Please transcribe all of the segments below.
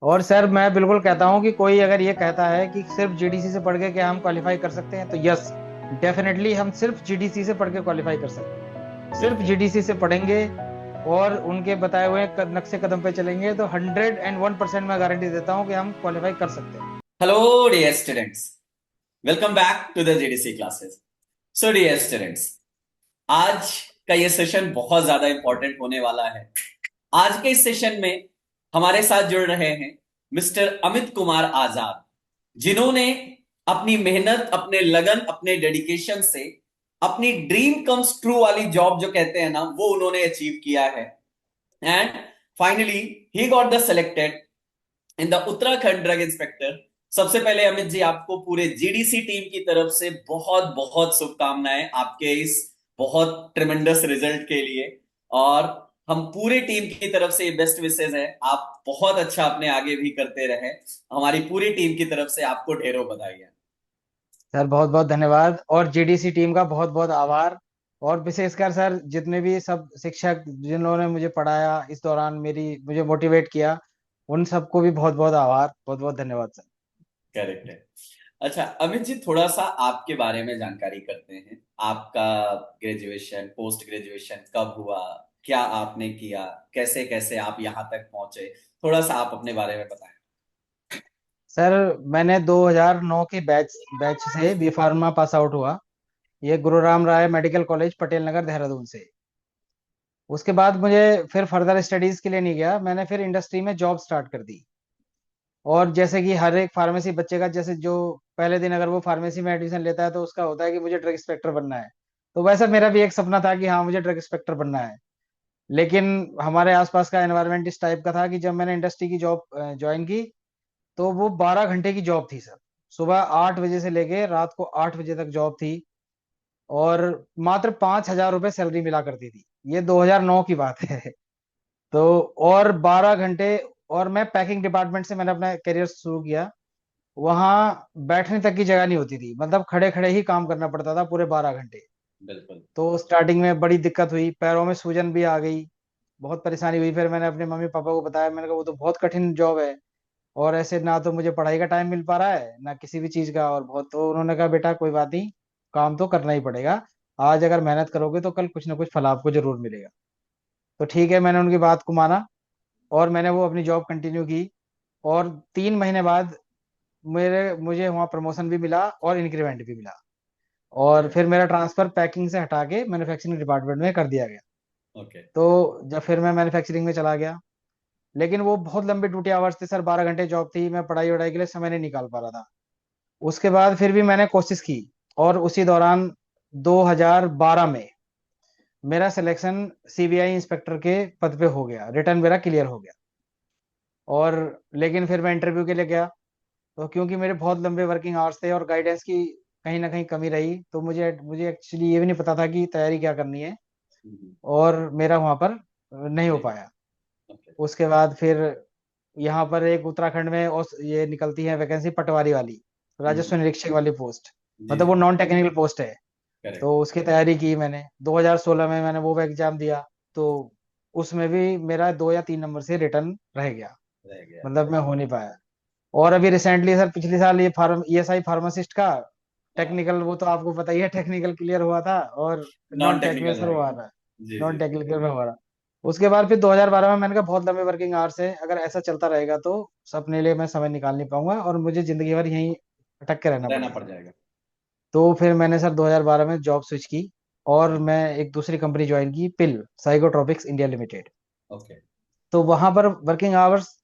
और सर मैं बिल्कुल कहता हूँ कि कोई अगर ये कहता है कि सिर्फ जीडीसी से पढ़ के क्या हम क्वालिफाई कर सकते हैं, तो यस, डेफिनेटली हम सिर्फ जीडीसी से पढ़ के क्वालिफाई कर सकते हैं। सिर्फ बिल्कुल। जीडीसी से पढ़ेंगे और उनके बताए हुए नक्शे कदम पे चलेंगे तो 101% मैं गारंटी देता हूँ कि हम क्वालिफाई कर सकते हैं। Hello dear students, welcome back to the GDC classes. So dear students, आज का ये सेशन बहुत ज्यादा इंपॉर्टेंट होने वाला है। आज के इस सेशन में हमारे साथ जुड़ रहे हैं मिस्टर अमित कुमार आजाद, जिन्होंने अपनी मेहनत, अपने लगन, अपने डेडिकेशन से अपनी ड्रीम कम्स ट्रू वाली जॉब जो कहते हैं ना, वो उन्होंने अचीव किया है। And finally he got the selected in the Uttarakhand drug inspector. सबसे पहले अमित जी, आपको पूरे जीडीसी टीम की तरफ से बहुत बहुत शुभकामनाएं आपके इस बहुत ट्रिमेंडस रिजल्ट के लिए। और हम पूरी टीम की तरफ से ये बेस्ट विशेज है, आप बहुत अच्छा अपने आगे भी करते रहे। हमारी पूरी टीम की तरफ से आपको ढेरों बधाई है। सर बहुत बहुत धन्यवाद और जीडीसी टीम का बहुत बहुत आभार। और विशेषकर सर जितने भी सब शिक्षक जिन्होंने मुझे पढ़ाया इस दौरान, मेरी मुझे मोटिवेट किया, उन सबको भी बहुत बहुत आभार, बहुत बहुत धन्यवाद सर। करेक्ट है। अच्छा अमित जी, थोड़ा सा आपके बारे में जानकारी करते हैं। आपका ग्रेजुएशन, पोस्ट ग्रेजुएशन कब हुआ, क्या आपने किया, कैसे कैसे आप यहाँ तक पहुंचे, थोड़ा सा आप अपने बारे में बताएं। सर मैंने 2009 के बैच बैच से बी फार्मा पास आउट हुआ। ये गुरु राम राय मेडिकल कॉलेज पटेल नगर देहरादून से। उसके बाद मुझे फिर फर्दर स्टडीज के लिए नहीं गया, मैंने फिर इंडस्ट्री में जॉब स्टार्ट कर दी। और जैसे कि हर एक फार्मेसी बच्चे का, जैसे जो पहले दिन अगर वो फार्मेसी में एडमिशन लेता है तो उसका होता है कि मुझे ड्रग इंस्पेक्टर बनना है। तो वैसा मेरा भी एक सपना था कि हाँ मुझे ड्रग इंस्पेक्टर बनना है। लेकिन हमारे आसपास का एनवायरनमेंट इस टाइप का था कि जब मैंने इंडस्ट्री की जॉब ज्वाइन की तो वो 12 घंटे की जॉब थी सर। सुबह 8 बजे से लेके रात को 8 बजे तक जॉब थी। और मात्र 5,000 रुपये सैलरी मिला करती थी। ये 2009 की बात है। तो और 12 घंटे। और मैं पैकिंग डिपार्टमेंट से मैंने अपना करियर शुरू किया। वहां बैठने तक की जगह नहीं होती थी, मतलब खड़े खड़े ही काम करना पड़ता था पूरे 12 घंटे। बिल्कुल। तो स्टार्टिंग में बड़ी दिक्कत हुई, पैरों में सूजन भी आ गई, बहुत परेशानी हुई। फिर मैंने अपने मम्मी पापा को बताया, मैंने कहा वो तो बहुत कठिन जॉब है और ऐसे ना तो मुझे पढ़ाई का टाइम मिल पा रहा है ना किसी भी चीज का, और बहुत। तो उन्होंने कहा बेटा कोई बात नहीं, काम तो करना ही पड़ेगा। आज अगर मेहनत करोगे तो कल कुछ ना कुछ फल आपको जरूर मिलेगा। तो ठीक है, मैंने उनकी बात को माना और मैंने वो अपनी जॉब कंटिन्यू की। और 3 महीने बाद मेरे मुझे वहाँ प्रमोशन भी मिला और इंक्रीमेंट भी मिला। और फिर मेरा ट्रांसफर पैकिंग से हटा के मैन्युफैक्चरिंग डिपार्टमेंट में कर दिया गया। ओके। तो जब फिर मैं मैन्युफैक्चरिंग में चला गया, लेकिन वो बहुत लंबी ड्यूटी आवर्स थे सर, 12 घंटे जॉब थी, मैं पढ़ाई वढ़ाई के लिए समय नहीं निकाल पा रहा था। उसके बाद फिर भी मैंने कोशिश की। और उसी दौरान 2012 में मेरा सिलेक्शन सीबीआई इंस्पेक्टर के पद पे हो गया, रिटर्न मेरा क्लियर हो गया। और लेकिन फिर मैं इंटरव्यू के लिए गया, तो क्योंकि मेरे बहुत लंबे वर्किंग आवर्स थे और गाइडेंस की कहीं ना कहीं कमी रही, तो मुझे मुझे एक्चुअली ये भी नहीं पता था कि तैयारी क्या करनी है। और मेरा वहां पर नहीं हो जी। पाया। ओके। उसके बाद फिर यहाँ पर एक उत्तराखंड में और ये निकलती है वैकेंसी पटवारी वाली, राजस्व निरीक्षक वाली पोस्ट। जी मतलब वो जी। नॉन टेक्निकल पोस्ट है। करेक्ट। तो उसकी तैयारी की मैंने, 2016 में मैंने वो एग्जाम दिया। तो उसमें भी मेरा 2 या 3 नंबर से रिटर्न रह गया, रह गया। मतलब मैं हो नहीं पाया। और अभी रिसेंटली सर पिछले साल ये ईएसआई फार्मासिस्ट का टेक्निकल, वो तो आपको पता ही है, टेक्निकल क्लियर हुआ था। और non non technical technical sir रह वो आ रहा है, गया। जी नॉन जी। टेक्निकल में हो रहा। उसके बाद फिर 2012 में मैंने कहा बहुत लंबे वर्किंग आवर्स है, अगर ऐसा चलता रहेगा तो अपने लिए मैं समय निकाल नहीं पाऊंगा और मुझे जिंदगी भर यहीं अटक के रहना रहना पड़ेगा। पड़ जाएगा। तो फिर मैंने सर 2012 में जॉब स्विच की और मैं एक दूसरी कंपनी ज्वाइन की, पिल साइकोट्रॉपिक्स इंडिया लिमिटेड। ओके। तो वहां पर वर्किंग आवर्स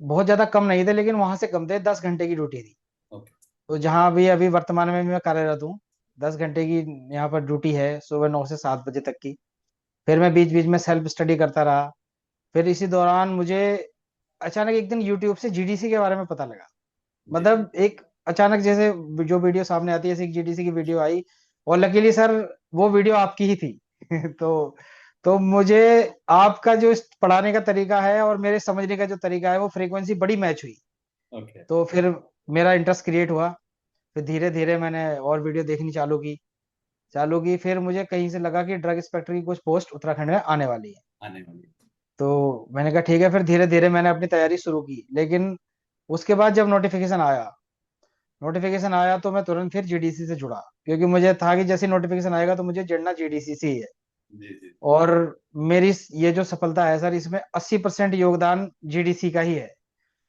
बहुत ज्यादा कम नहीं थे, लेकिन वहां से कम थे, 10 घंटे की ड्यूटी थी। ओके। तो जहाँ भी अभी वर्तमान में मैं कार्यरत हूँ, 10 घंटे की यहाँ पर ड्यूटी है, सुबह 9 से 7 बजे तक की। फिर मैं बीच बीच में सेल्फ स्टडी करता रहा। फिर इसी दौरान मुझे अचानक एक दिन यूट्यूब से जीडीसी के बारे में पता लगा। जी जी। मतलब एक अचानक जैसे जो वीडियो सामने आती है, ऐसे एक जीडीसी की वीडियो आई। और लकीली सर वो वीडियो आपकी ही थी। तो मुझे आपका जो इस पढ़ाने का तरीका है और मेरे समझने का जो तरीका है, वो फ्रीक्वेंसी बड़ी मैच हुई। ओके। तो फिर मेरा इंटरेस्ट क्रिएट हुआ। फिर धीरे धीरे मैंने और वीडियो देखनी चालू की। फिर मुझे कहीं से लगा कि ड्रग इंस्पेक्टर की कुछ पोस्ट उत्तराखंड में आने वाली है। आने वाली। तो मैंने कहा ठीक है, फिर धीरे धीरे मैंने अपनी तैयारी शुरू की। लेकिन उसके बाद जब नोटिफिकेशन आया तो मैं तुरंत फिर जीडीसी से जुड़ा, क्योंकि मुझे था कि जैसे नोटिफिकेशन आएगा तो मुझे जुड़ना जीडीसी से ही है। जी जी और मेरी ये जो सफलता है सर, इसमें 80% योगदान जीडीसी का ही है।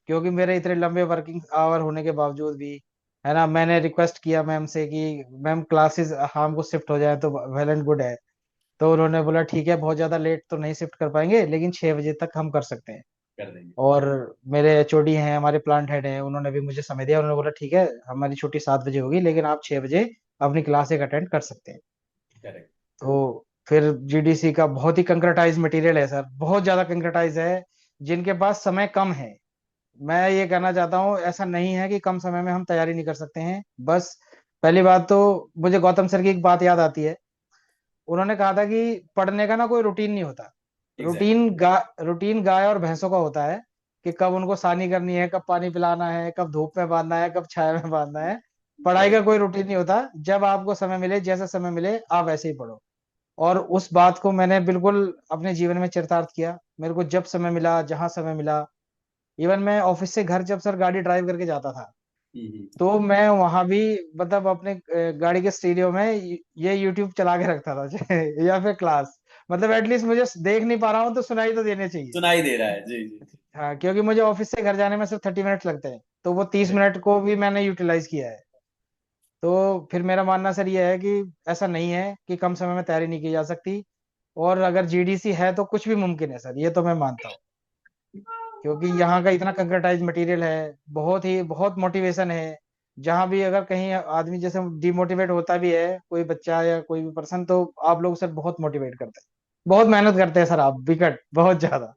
क्योंकि मेरे इतने लंबे वर्किंग आवर होने के बावजूद भी, है ना, मैंने रिक्वेस्ट किया मैम से कि मैम क्लासेस शाम को शिफ्ट हो जाए तो वेल एंड गुड है। तो उन्होंने बोला ठीक है, बहुत ज्यादा लेट तो नहीं शिफ्ट कर पाएंगे, लेकिन 6 बजे तक हम कर सकते हैं। कर देंगे। और मेरे एचओडी हैं, हमारे प्लांट हेड हैं, उन्होंने भी मुझे समय दिया। उन्होंने बोला ठीक है, हमारी छुट्टी 7 बजे होगी, लेकिन आप 6 बजे अपनी क्लास एक अटेंड कर सकते हैं। करेक्ट। तो फिर जीडीसी का बहुत ही कंक्रेटाइज मटेरियल है सर, बहुत ज्यादा कंक्रेटाइज है। जिनके पास समय कम है, मैं ये कहना चाहता हूँ, ऐसा नहीं है कि कम समय में हम तैयारी नहीं कर सकते हैं। बस पहली बात तो मुझे गौतम सर की एक बात याद आती है। उन्होंने कहा था कि पढ़ने का ना कोई रूटीन नहीं होता। एग्जैक्टली। रूटीन गाय और भैंसों का होता है, कि कब उनको सानी करनी है, कब पानी पिलाना है, कब धूप में बांधना है, कब छाया में बांधना है। पढ़ाई का करेक्ट। कोई रूटीन नहीं होता। जब आपको समय मिले, जैसा समय मिले, आप वैसे ही पढ़ो। और उस बात को मैंने बिल्कुल अपने जीवन में चरितार्थ किया। मेरे को जब समय मिला, जहां समय मिला, इवन मैं ऑफिस से घर जब सर गाड़ी ड्राइव करके जाता था, हम्म। तो मैं वहां भी मतलब अपने गाड़ी के स्टीरियो में ये यूट्यूब चला के रखता था या फिर क्लास, मतलब एटलीस्ट मुझे देख नहीं पा रहा हूँ तो सुनाई तो देने चाहिए। सुनाई दे रहा है, जी जी जी। हाँ, क्योंकि मुझे ऑफिस से घर जाने में सिर्फ 30 मिनट लगते हैं, तो वो तीस करेक्ट। मिनट को भी मैंने यूटिलाइज किया है। तो फिर मेरा मानना सर ये है कि ऐसा नहीं है कि कम समय में तैयारी नहीं की जा सकती। और अगर जीडीसी है तो कुछ भी मुमकिन है सर, ये तो मैं मानता हूँ। क्योंकि यहाँ का इतना कंक्रेटाइज मटेरियल है, बहुत ही बहुत मोटिवेशन है। जहाँ भी अगर कहीं आदमी जैसे डिमोटिवेट होता भी है, कोई बच्चा या कोई भी पर्सन, तो आप लोग सर बहुत मोटिवेट करते हैं, बहुत मेहनत करते हैं सर आप, विकट बहुत ज्यादा।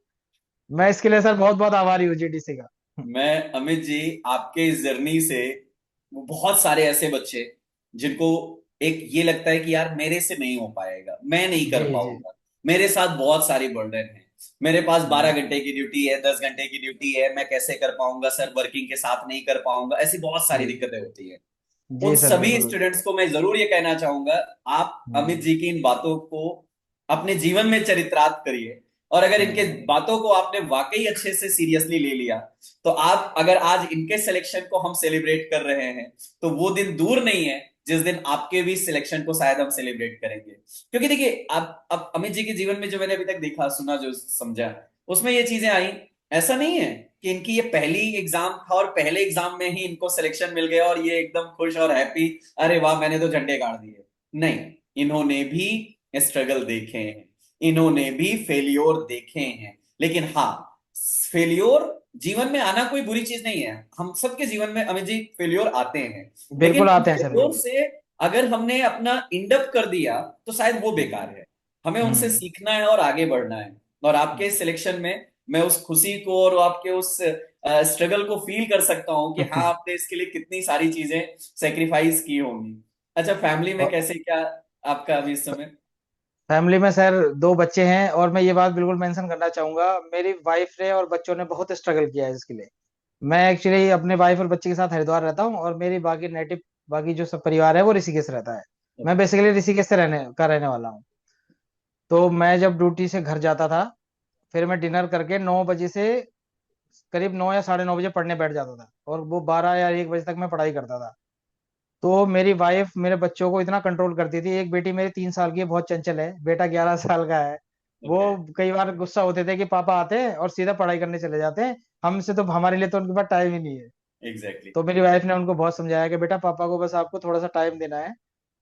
मैं इसके लिए सर बहुत बहुत आभारी हूँ जीडीसी का। मैं अमित जी, आपके इस जर्नी से वो बहुत सारे ऐसे बच्चे जिनको एक ये लगता है कि यार मेरे से नहीं हो पाएगा, मैं नहीं कर जी जी। पाऊंगा, मेरे साथ बहुत सारी बर्डन है, मेरे पास बारह हम्म, घंटे की ड्यूटी है, 10 घंटे की ड्यूटी है, मैं कैसे कर पाऊंगा सर, वर्किंग के साथ नहीं कर पाऊंगा, ऐसी बहुत सारी जी दिक्कतें होती है। उन जी सर सभी बिल्कुल। स्टूडेंट्स को मैं जरूर ये कहना चाहूंगा, आप अमित हम्म जी की इन बातों को अपने जीवन में चरितार्थ करिए। और अगर इनके हम्म बातों को आपने वाकई अच्छे से सीरियसली ले लिया, तो आप अगर आज इनके सिलेक्शन को हम सेलिब्रेट कर रहे हैं, तो वो दिन दूर नहीं है जिस दिन आपके भी सिलेक्शन को शायद हम सेलिब्रेट करेंगे। क्योंकि देखिए, आप अब अमित जी के जीवन में जो मैंने अभी तक देखा, सुना, जो समझा, उसमें ये चीजें आई। ऐसा नहीं है कि इनकी ये पहली एग्जाम था और पहले एग्जाम में ही इनको सिलेक्शन मिल गया और ये एकदम खुश और हैप्पी, अरे वाह मैंने तो झंडे गाड़ दिए। नहीं, इन्होंने भी स्ट्रगल देखे हैं, इन्होंने भी फेलियोर देखे हैं। लेकिन हाँ, फेलियोर जीवन में आना कोई बुरी चीज नहीं है, हम सबके जीवन में अमित जी फेलियोर आते हैं। लेकिन बिल्कुल उन आते हैं सर, फेलियोर बिल्कुल। से अगर हमने अपना इंडअप कर दिया तो शायद वो बेकार हम्म है। हमें उनसे हम्म सीखना है और आगे बढ़ना है। और आपके हम्म। सिलेक्शन में मैं उस खुशी को और आपके उस स्ट्रगल को फील कर सकता हूं कि हाँ, आपने इसके लिए कितनी सारी चीजें सेक्रीफाइस की होंगी। अच्छा, फैमिली में और कैसे क्या आपका अभी इस समय? फैमिली में सर 2 बच्चे हैं, और मैं ये बात बिल्कुल मेंशन करना चाहूंगा, मेरी वाइफ ने और बच्चों ने बहुत स्ट्रगल किया है इसके लिए। मैं एक्चुअली अपने वाइफ और बच्चे के साथ हरिद्वार रहता हूँ, और मेरी बाकी जो सब परिवार है वो ऋषिकेश रहता है। मैं ओके। बेसिकली ऋषिकेश से रहने वाला हूँ। तो मैं जब ड्यूटी से घर जाता था, फिर मैं डिनर करके 9 बजे से करीब 9 या 9:30 बजे पढ़ने बैठ जाता था, और वो 12 या 1 बजे तक मैं पढ़ाई करता था। तो मेरी वाइफ मेरे बच्चों को इतना कंट्रोल करती थी। एक बेटी मेरी 3 साल की है, बहुत चंचल है, बेटा 11 साल का है। वो ओके। कई बार गुस्सा होते थे कि पापा आते हैं और सीधा पढ़ाई करने चले जाते हैं, हमसे तो, हमारे लिए तो उनके पास टाइम ही नहीं है। एग्जैक्टली। तो मेरी वाइफ ने उनको बहुत समझाया कि बेटा, पापा को बस आपको थोड़ा सा टाइम देना है,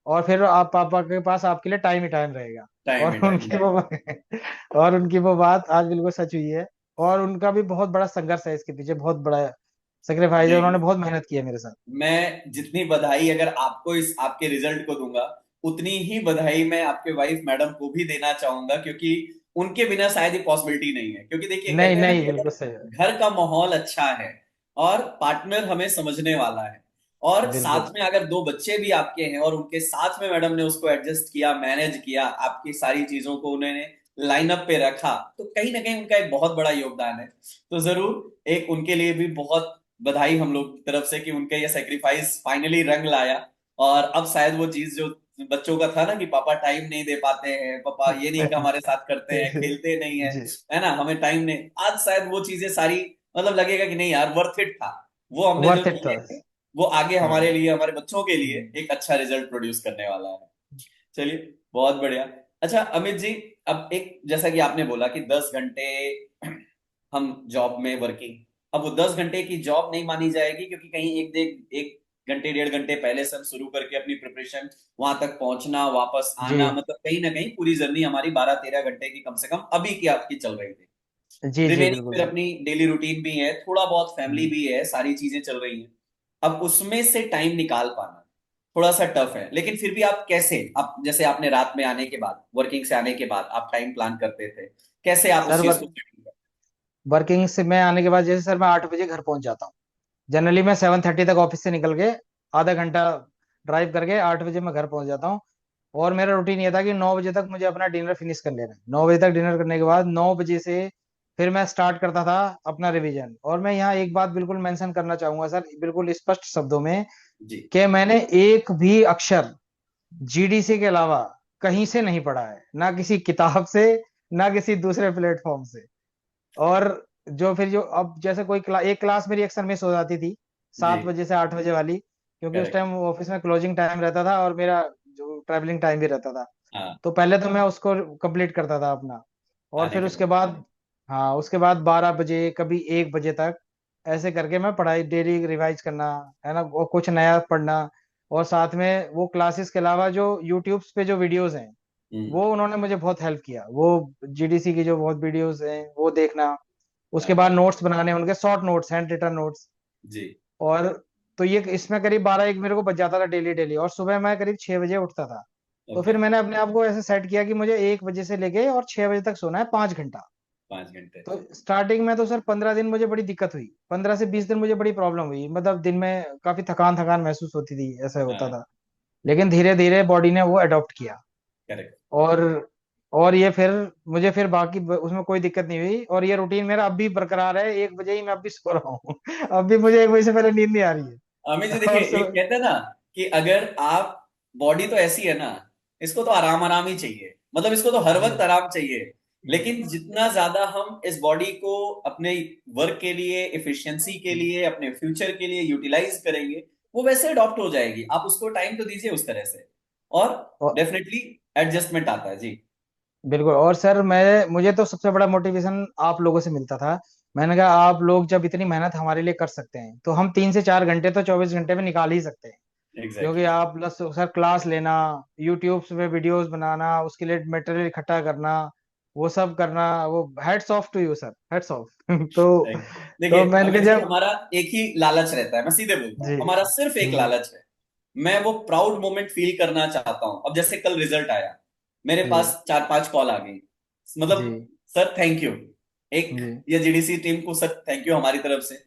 और फिर आप पापा के पास आपके लिए टाइम ही टाइम रहेगा। टाइम और ही टाइम, उनकी वो राइट। और उनकी वो बात आज बिल्कुल सच हुई है। और उनका भी बहुत बड़ा संघर्ष है इसके पीछे, बहुत बड़ा सेक्रीफाइस है, उन्होंने नहीं, बहुत मेहनत की है मेरे साथ। मैं जितनी बधाई अगर आपको इस आपके रिजल्ट को दूंगा, उतनी ही बधाई मैं आपके वाइफ मैडम को भी देना चाहूंगा, क्योंकि उनके बिना शायद ये पॉसिबिलिटी नहीं है। क्योंकि देखिए, नहीं कहते हैं ना नहीं, कि बिल्कुल सही है। अगर घर का माहौल अच्छा है और पार्टनर हमें समझने वाला है, और बिल्कुल। साथ में अगर दो बच्चे भी आपके हैं और उनके साथ में मैडम ने उसको एडजस्ट किया, मैनेज किया, आपकी सारी चीजों को उन्होंने लाइन अप पे रखा, तो कहीं ना कहीं उनका एक बहुत बड़ा योगदान है। तो जरूर एक उनके लिए भी बहुत बधाई हम लोग की तरफ से कि उनके ये सेक्रीफाइस फाइनली रंग लाया। और अब शायद वो चीज जो बच्चों का था ना कि पापा टाइम नहीं दे पाते हैं, पापा ये नहीं कि हमारे साथ करते हैं, खेलते नहीं है, जी। है ना, हमें टाइम नहीं। आज शायद वो चीजें सारी मतलब लगेगा कि नहीं यार, वर्थ इट था वो हमने जो वर्थ इट किए था। थे। वो आगे हमारे हाँ। लिए, हमारे बच्चों के लिए हम्म। एक अच्छा रिजल्ट प्रोड्यूस करने वाला है। चलिए, बहुत बढ़िया। अच्छा अमित जी, अब एक जैसा कि आपने बोला कि 10 घंटे हम जॉब में वर्किंग, अब वो 10 घंटे की जॉब नहीं मानी जाएगी, क्योंकि कहीं एक घंटे 1.5 घंटे पहले से हम शुरू करके अपनी प्रिपरेशन, वहां तक पहुंचना, वापस जी आना, मतलब कहीं ना कहीं पूरी जर्नी हमारी 12-13 घंटे की कम से कम अभी की आपकी चल रही थी। जी जी रिमेनिंग बिल्कुल फिर सर। अपनी डेली रूटीन भी है, थोड़ा बहुत फैमिली हम्म। भी है, सारी चीजें चल रही हैं। अब उसमें से टाइम निकाल पाना थोड़ा सा टफ है, लेकिन फिर भी आप कैसे, आप जैसे आपने रात में आने के बाद, वर्किंग से आने के बाद आप टाइम प्लान करते थे, कैसे आप उस सर चीज को settle करते? वर्किंग से मैं आने के बाद जैसे सर मैं 8 बजे घर पहुंच जाता हूँ। जनरली मैं 7:30 तक ऑफिस से निकल के आधा घंटा ड्राइव करके 8 बजे मैं घर पहुंच जाता हूँ। और मेरा रूटीन ये था कि 9 बजे तक मुझे अपना डिनर फिनिश कर लेना है। 9 बजे तक डिनर करने के बाद 9 बजे से फिर मैं स्टार्ट करता था अपना रिवीजन। और मैं यहाँ एक बात बिल्कुल मेंशन करना चाहूंगा सर, बिल्कुल स्पष्ट शब्दों में, जी। कि मैंने एक भी अक्षर जीडीसी के अलावा कहीं से नहीं पढ़ा है, ना किसी किताब से, ना किसी दूसरे प्लेटफॉर्म से। और जो फिर जो अब जैसे कोई एक क्लास मेरी अक्सर मिस हो जाती थी, जी। 7 बजे से 8 बजे वाली, क्योंकि उस करेक्ट। टाइम ऑफिस में क्लोजिंग टाइम रहता था और मेरा जो ट्रैवलिंग टाइम भी रहता था। हाँ। तो पहले तो मैं उसको कंप्लीट करता था अपना। और आने फिर के उसके बाद। बाद, हाँ, उसके बाद 12 बजे, कभी 1 बजे तक ऐसे करके मैं पढ़ाई डेली रिवाइज करना, है ना, और कुछ नया पढ़ना। और साथ में वो क्लासेस के अलावा जो यूट्यूब्स पे जो वीडियोस हैं, हम्म। वो उन्होंने मुझे बहुत हेल्प किया। वो जीडीसी की जो बहुत वीडियोस हैं वो देखना। उसके हाँ। बाद नोट्स बनाने, उनके short notes, handwritten notes. जी। और तो ये इसमें करीब 12-1 मेरे को बच जाता था डेली डेली। और सुबह मैं करीब 6 बजे उठता था। तो ओके। फिर मैंने अपने आप को ऐसे सेट किया कि मुझे 1 बजे से लेके और 6 बजे तक सोना है, 5 घंटा। 5 घंटे। तो स्टार्टिंग में तो सर 15 दिन मुझे बड़ी दिक्कत हुई, 15 से 20 दिन मुझे बड़ी प्रॉब्लम हुई, मतलब दिन में काफी थकान थकान महसूस होती थी, ऐसा होता हाँ। था। लेकिन धीरे धीरे बॉडी ने वो अडॉप्ट किया। करेक्ट। और और ये फिर मुझे फिर बाकी उसमें कोई दिक्कत नहीं हुई। और ये रूटीन मेरा अब भी बरकरार है, 1 बजे ही मैं अब भी सो रहा हूँ। अब भी मुझे 1 बजे से पहले नींद नहीं आ रही अमित जी है। देखिए, और एक कहते हैं ना कि अगर आप, बॉडी तो ऐसी है ना, इसको तो आराम आराम ही चाहिए, मतलब इसको तो हर जी वक्त आराम चाहिए। जी लेकिन जितना ज्यादा हम इस बॉडी को अपने वर्क के लिए, एफिशिएंसी के लिए, अपने फ्यूचर के लिए यूटिलाइज करेंगे, वो वैसे अडॉप्ट हो जाएगी। आप उसको टाइम तो दीजिए उस तरह से, और और डेफिनेटली एडजस्टमेंट आता है। जी। बिल्कुल। और सर मुझे तो सबसे बड़ा मोटिवेशन आप लोगों से मिलता था। मैंने कहा आप लोग जब इतनी मेहनत हमारे लिए कर सकते हैं, तो हम 3 से 4 घंटे तो 24 घंटे में निकाल ही सकते हैं। क्योंकि एग्जैक्टली। आप प्लस सर क्लास लेना, यूट्यूब पे वीडियोस बनाना, उसके लिए मटेरियल इकट्ठा करना, वो सब करना, वो heads off to you sir, heads off. Thank you. तो देखिए मैंने कहा अमित जी, जब, हमारा एक ही लालच रहता है, मैं सीधे बोलता हूँ, जी। हमारा सिर्फ एक हम्म। लालच है। मैं वो प्राउड मोमेंट फील करना चाहता हूं। अब जैसे कल रिजल्ट आया, मेरे जी पास 4-5 कॉल आ गई, मतलब जी सर थैंक यू, एक जी ये जीडीसी टीम को सर थैंक यू हमारी तरफ से।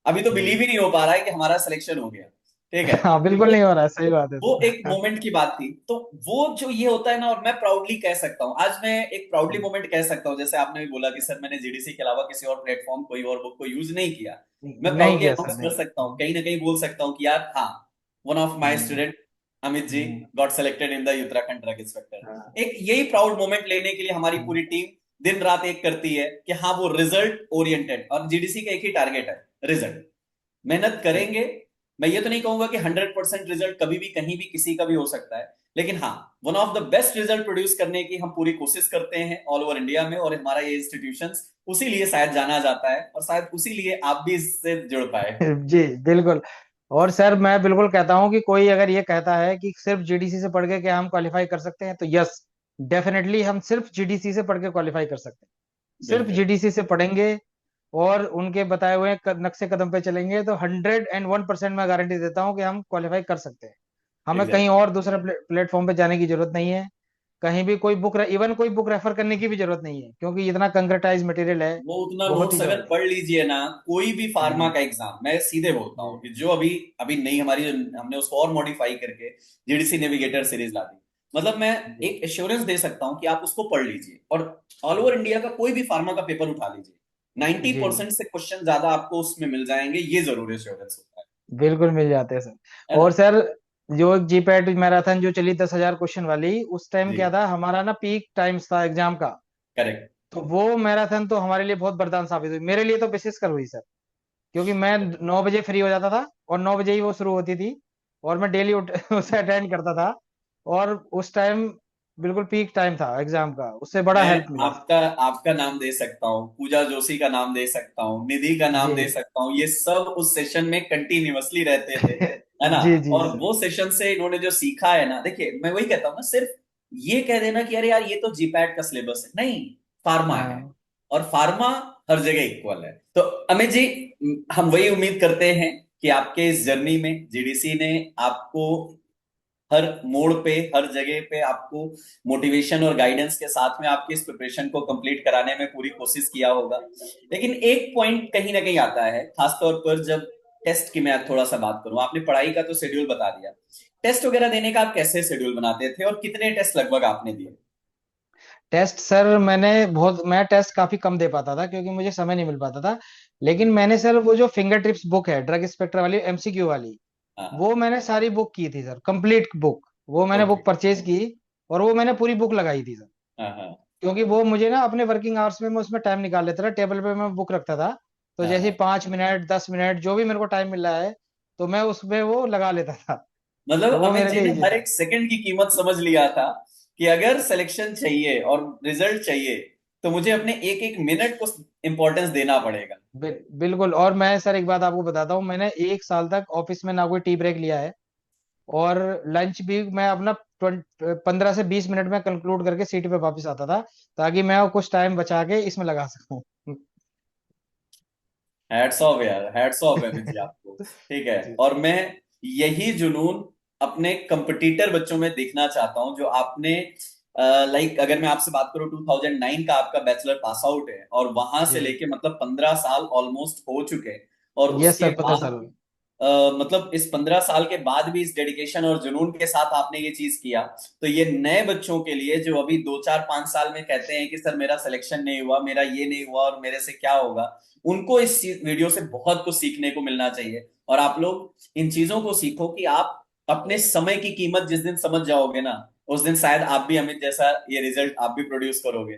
अभी तो जी। बिलीव ही नहीं हो पा रहा है कि हमारा सिलेक्शन हो गया। ठीक है। हाँ बिल्कुल तो नहीं हो रहा है, सही बात है वो एक सर। मोमेंट की बात थी, तो वो जो ये होता है ना, और मैं प्राउडली कह सकता हूँ, आज मैं एक प्राउडली मोमेंट कह सकता हूँ, जैसे आपने भी बोला कि सर मैंने जीडीसी के अलावा किसी और प्लेटफॉर्म, कोई और बुक को यूज नहीं किया। मैं नहीं प्राउडली किया सर, अनाउंस नहीं कर किया। सकता हूँ, कहीं ना कहीं बोल सकता हूँ कि यार हाँ, one of my hmm. Student Amit ji hmm. Got selected in the Uttarakhand drug हाँ। इंस्पेक्टर। एक यही प्राउड मोमेंट लेने के लिए हमारी हम्म। पूरी टीम दिन रात एक करती है कि हाँ, वो रिजल्ट ओरिएंटेड, और जीडीसी का एक ही टारगेट है, रिजल्ट। मेहनत करेंगे। मैं ये तो नहीं कहूंगा कि 100% रिजल्ट कभी भी कहीं भी किसी का भी हो सकता है, लेकिन हाँ, one of the best result produce करने की हम पूरी कोशिश करते हैं ऑल ओवर इंडिया में। और हमारा ये इंस्टीट्यूशंस उसी लिए शायद जाना जाता है, और शायद उसी लिए आप भी इससे जुड़ पाए। जी बिल्कुल। और सर मैं बिल्कुल कहता हूँ कि कोई अगर ये कहता है कि सिर्फ जीडीसी से पढ़ के क्या हम क्वालिफाई कर सकते हैं, तो यस, डेफिनेटली हम सिर्फ जीडीसी से पढ़ के क्वालिफाई कर सकते हैं। सिर्फ बिल्कुल। जीडीसी से पढ़ेंगे और उनके बताए हुए नक्शे कदम पे चलेंगे, तो 101% मैं गारंटी देता हूँ कि हम क्वालिफाई कर सकते हैं। हमें कहीं एग्जैक्टली। और दूसरे प्लेटफॉर्म पे जाने की जरूरत नहीं है। कहीं भी कोई बुक, इवन कोई बुक रेफर करने की भी जरूरत नहीं है, क्योंकि इतना कंक्रेटाइज मटेरियल है, वो उतना बहुत ही नोट्स अगर ज्यादा। पढ़ लीजिए ना, कोई भी फार्मा जी का एग्जाम, मैं सीधे बोलता जी हूँ कि जो अभी अभी नहीं हमारी, हमने उसको और मॉडिफाई करके जीडीसी नेविगेटर सीरीज ला दी, मतलब मैं जी एक एश्योरेंस दे सकता हूँ कि आप उसको पढ़ लीजिए, और ऑल ओवर इंडिया का कोई भी फार्मा का पेपर उठा लीजिए, नाइन्टी जी। परसेंट से क्वेश्चन ज्यादा आपको उसमें मिल जाएंगे, ये जरूर एश्योरेंस होता बिल्कुल मिल जाते हैं सर। है और ना। सर जो जीपैट मैराथन जो चली 10,000 क्वेश्चन वाली, उस टाइम जी। क्या था हमारा ना, पीक टाइम्स था एग्जाम का। करेक्ट। तो वो मैराथन तो हमारे लिए बहुत वरदान साबित हुई, मेरे लिए तो विशेष कर हुई सर। क्योंकि मैं 9 बजे फ्री हो जाता था, और 9 बजे ही वो शुरू होती थी, और मैं डेली उसे अटेंड करता था। और उस टाइम बिल्कुल पीक टाइम था एग्जाम का, उससे बड़ा मैं हेल्प मिला। आपका आपका नाम दे सकता हूँ, पूजा जोशी का नाम दे सकता हूँ, निधि का नाम जी दे सकता हूँ, ये सब उस सेशन में कंटिन्यूअसली रहते थे, है ना। जी जी और सर। वो सेशन से इन्होंने जो सीखा है ना, देखिए मैं वही कहता हूँ ना, सिर्फ ये कह देना कि अरे यार ये तो जीपैट का सिलेबस है, नहीं, फार्मा है। हाँ और फार्मा हर जगह इक्वल है। तो अमित जी, हम वही उम्मीद करते हैं कि आपके इस जर्नी में जीडीसी ने आपको हर मोड़ पे, हर जगह पे आपको मोटिवेशन और गाइडेंस के साथ में आपकी इस प्रिपरेशन को कंप्लीट कराने में पूरी कोशिश किया होगा। लेकिन एक पॉइंट कहीं ना कहीं आता है, खासतौर पर जब टेस्ट की मैं थोड़ा सा बात करूं। आपने पढ़ाई का तो शेड्यूल बता दिया, टेस्ट वगैरह देने का आप कैसे शेड्यूल बनाते थे और कितने टेस्ट लगभग आपने दिए? टेस्ट सर, मैं टेस्ट काफी कम दे पाता था क्योंकि मुझे समय नहीं मिल पाता था। लेकिन मैंने सर वो जो फिंगर टिप्स बुक है, ड्रग इंस्पेक्टर वाली, एमसीक्यू वाली, हाँ। वो मैंने सारी बुक की थी सर, कंप्लीट बुक। वो मैंने ओके। बुक परचेज की, और वो मैंने पूरी बुक लगाई थी सर। हाँ हाँ क्योंकि वो मुझे ना अपने वर्किंग आवर्स में मैं उसमें टाइम निकाल लेता था, टेबल पे मैं बुक रखता था। तो हाँ जैसे हाँ। 5 मिनट 10 मिनट जो भी मेरे को टाइम मिल रहा है, तो मैं उसमें वो लगा लेता था। मतलब तो वो अमित मेरे जी लिए ने इजी हर था। एक सेकंड की कीमत समझ लिया था कि अगर सिलेक्शन चाहिए और रिजल्ट चाहिए तो मुझे अपने एक एक मिनट को इंपॉर्टेंस देना पड़ेगा। बिल्कुल। और मैं सर एक बात आपको बताता हूँ, मैंने 1 साल तक ऑफिस में ना कोई टी ब्रेक लिया है। और लंच भी मैं अपना 15 से 20 मिनट में कंक्लूड करके सीट पे वापस आता था, ताकि मैं कुछ टाइम बचा के इसमें लगा सकूं। हैट्स ऑफ यार, हैट्स ऑफ है जी आपको। ठीक है। जी और मैं यही जुनून अपने कंपटीटर बच्चों में देखना चाहता हूं जो आपने, लाइक अगर मैं आपसे बात करूं, 2009 का आपका बैचलर पास आउट है और वहां से जी। लेके मतलब 15 साल ऑलमोस्ट हो चुके हैं। और यस उसके सर, 15 साल। बाद मतलब इस 15 साल के बाद भी इस डेडिकेशन और जुनून के साथ आपने ये चीज किया। तो ये नए बच्चों के लिए जो अभी 2 4 5 साल में कहते हैं कि सर मेरा सिलेक्शन नहीं हुआ, मेरा ये नहीं हुआ और मेरे से क्या होगा, उनको इस वीडियो से बहुत कुछ सीखने को मिलना चाहिए। और आप लोग इन चीजों को सीखो कि आप अपने समय की कीमत जिस दिन समझ जाओगे ना, उस दिन शायद आप भी अमित जैसा ये रिजल्ट आप भी प्रोड्यूस करोगे।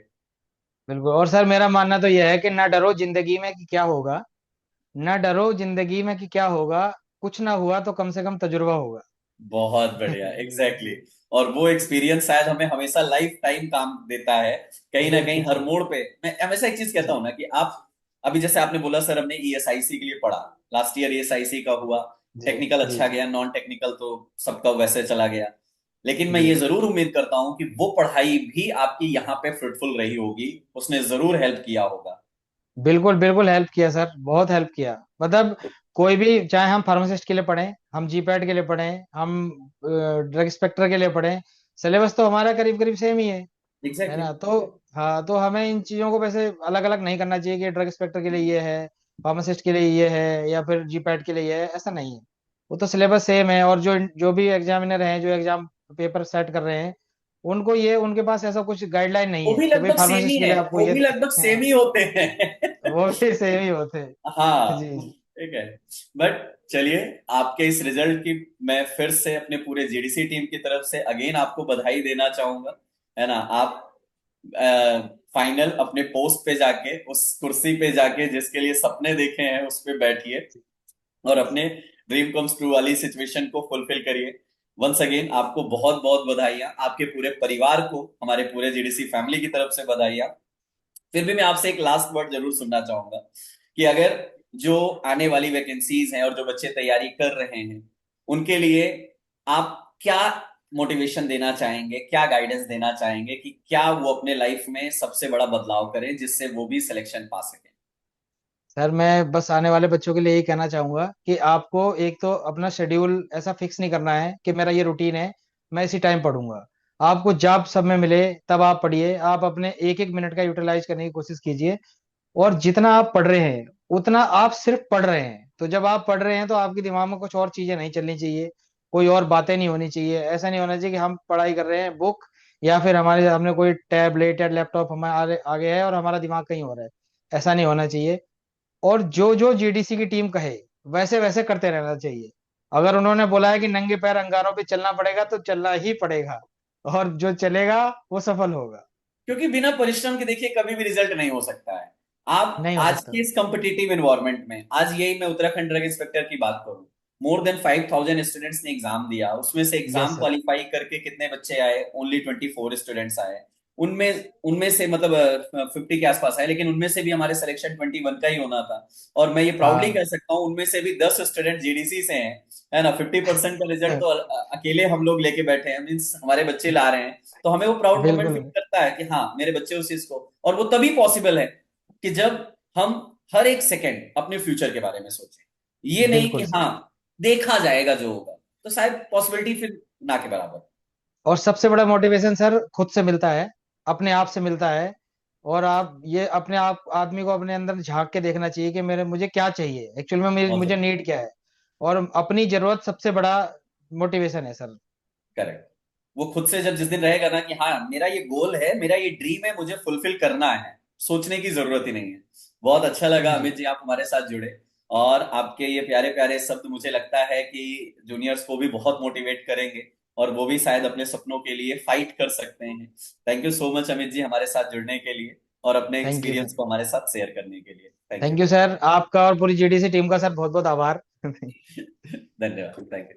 बिल्कुल। और सर मेरा मानना तो यह है कि ना डरो जिंदगी में कि क्या होगा, ना डरो जिंदगी में कि क्या होगा, कुछ ना हुआ तो कम से कम तजुर्बा होगा। बहुत बढ़िया, एग्जैक्टली exactly। और वो एक्सपीरियंस शायद हमें हमेशा लाइफ टाइम काम देता है। कहीं ना कहीं बिल्कुल हर सर। मोड़ पे मैं हमेशा एक चीज कहता जी हूं ना कि आप अभी जैसे आपने बोला सर हमने ईएसआईसी के लिए पढ़ा, लास्ट ईयर ईएसआईसी का हुआ, जी टेक्निकल जी अच्छा गया, नॉन टेक्निकल तो सबका वैसे चला गया। लेकिन मैं जी। ये जरूर उम्मीद करता हूं कि वो पढ़ाई भी आपकी यहाँ पे फ्रूटफुल रही होगी, उसने जरूर हेल्प किया होगा। बिल्कुल बिल्कुल हेल्प किया सर, बहुत हेल्प किया। मतलब कोई भी, चाहे हम फार्मासिस्ट के लिए पढ़ें, हम जीपैट के लिए पढ़ें, हम ड्रग इंस्पेक्टर के लिए पढ़ें, सिलेबस तो हमारा करीब करीब सेम ही है एग्जैक्टली ना। तो हाँ, तो हमें इन चीजों को वैसे अलग अलग नहीं करना चाहिए कि ड्रग इंस्पेक्टर के लिए ये है, फार्मासिस्ट के लिए ये है, या फिर जीपैट के लिए ये है, ऐसा नहीं है। वो तो सिलेबस सेम है। और जो जो भी एग्जामिनर हैं, जो एग्जाम पेपर सेट कर रहे हैं, उनको ये, उनके पास ऐसा कुछ गाइडलाइन नहीं वो है भी कि भाई लगभग सेम ही फार्मासिस्ट के है, लिए आपको वो ये भी लगभग सेम हाँ, ही होते हैं। वो भी सेम ही होते हैं। हाँ। जी ठीक है। बट चलिए, आपके इस रिजल्ट की मैं फिर से अपने पूरे जीडीसी टीम की तरफ से अगेन आपको बधाई देना चाहूंगा, है ना। आप फाइनल अपने पोस्ट पे जाके, उस कुर्सी पे जाके जिसके लिए सपने देखे हैं उस पे बैठिए और अपने ड्रीम कम्स ट्रू वाली सिचुएशन को फुलफिल करिए। वंस अगेन आपको बहुत बहुत बधाइयां, आपके पूरे परिवार को हमारे पूरे जीडीसी फैमिली की तरफ से बधाइयां। फिर भी मैं आपसे एक लास्ट वर्ड जरूर सुनना चाहूंगा कि अगर जो आने वाली वैकेंसीज हैं और जो बच्चे तैयारी कर रहे हैं उनके लिए आप क्या मोटिवेशन देना चाहेंगे, क्या गाइडेंस देना चाहेंगे कि क्या वो अपने लाइफ में सबसे बड़ा बदलाव करें जिससे वो भी सिलेक्शन पा सके? सर, मैं बस आने वाले बच्चों के लिए यही कहना चाहूंगा कि आपको एक तो अपना शेड्यूल ऐसा फिक्स नहीं करना है कि मेरा ये रूटीन है, मैं इसी टाइम पढ़ूंगा। आपको जब समय मिले तब आप पढ़िए, आप अपने एक एक मिनट का यूटिलाइज करने की कोशिश कीजिए। और जितना आप पढ़ रहे हैं, उतना आप सिर्फ पढ़ रहे हैं। तो जब आप पढ़ रहे हैं तो आपके दिमाग में कुछ और चीजें नहीं चलनी चाहिए, कोई और बातें नहीं होनी चाहिए। ऐसा नहीं होना चाहिए कि हम पढ़ाई कर रहे हैं बुक, या फिर हमारे सामने कोई टैबलेट या लैपटॉप हमारे आगे है और हमारा दिमाग कहीं हो रहा है। ऐसा नहीं होना चाहिए। और जो जो जीडीसी की टीम कहे, वैसे वैसे करते रहना चाहिए। अगर उन्होंने बोला है कि नंगे पैर अंगारों पे चलना पड़ेगा तो चलना ही पड़ेगा, और जो चलेगा वो सफल होगा। क्योंकि बिना परिश्रम के देखिए कभी भी रिजल्ट नहीं हो सकता है। आप नहीं हो आज सकता। के इस कॉम्पिटिटिव एनवायरनमेंट में, आज यही मैं उत्तराखंड ड्रग इंस्पेक्टर की बात करूं, मोर देन 5,000 स्टूडेंट्स ने एग्जाम दिया, उसमें से यस एग्जाम सर। क्वालिफाई करके कितने बच्चे आए? ओनली 24 स्टूडेंट्स आए। उनमें उनमें से मतलब 50 के आसपास आए, लेकिन उनमें से भी हमारे सिलेक्शन 21 का ही होना था। और मैं ये प्राउडली हाँ। कह सकता हूँ उनमें से भी 10 स्टूडेंट जीडीसी से हैं, है ना। 50% का रिजल्ट तो अकेले हम लोग लेके बैठे हैं, मीन्स हमारे बच्चे ला रहे हैं। तो हमें वो प्राउड मोमेंट बिल्कुल। फील करता है कि हाँ मेरे बच्चे उस चीज को। और वो तभी पॉसिबल है कि जब हम हर एक सेकंड अपने फ्यूचर के बारे में सोचें, ये नहीं कि बिल्कुल सर। हाँ देखा जाएगा जो होगा। तो शायद पॉसिबिलिटी फिर ना के बराबर। और सबसे बड़ा मोटिवेशन सर खुद से मिलता है, अपने आप से मिलता है। और आप ये अपने आप आदमी को अपने अंदर झांक के देखना चाहिए कि मेरे मुझे क्या चाहिए एक्चुअल में, बहुत मुझे सही। नीड क्या है। और अपनी जरूरत सबसे बड़ा मोटिवेशन है सर। करेक्ट। वो खुद से जब जिस दिन रहेगा ना कि हाँ मेरा ये गोल है, मेरा ये ड्रीम है, मुझे फुलफिल करना है, सोचने की जरूरत ही नहीं है। बहुत अच्छा लगा जी। अमित जी आप हमारे साथ जुड़े। और आपके ये प्यारे प्यारे शब्द मुझे लगता है कि जूनियर्स को भी बहुत मोटिवेट करेंगे, और वो भी शायद अपने सपनों के लिए फाइट कर सकते हैं। Thank you so much Amit ji हमारे साथ जुड़ने के लिए, और अपने थैंक यू एक्सपीरियंस सर। को हमारे साथ शेयर करने के लिए। थैंक थैंक यू सर, आपका और पूरी जीडीसी टीम का सर बहुत बहुत आभार। यू। धन्यवाद। Thank you.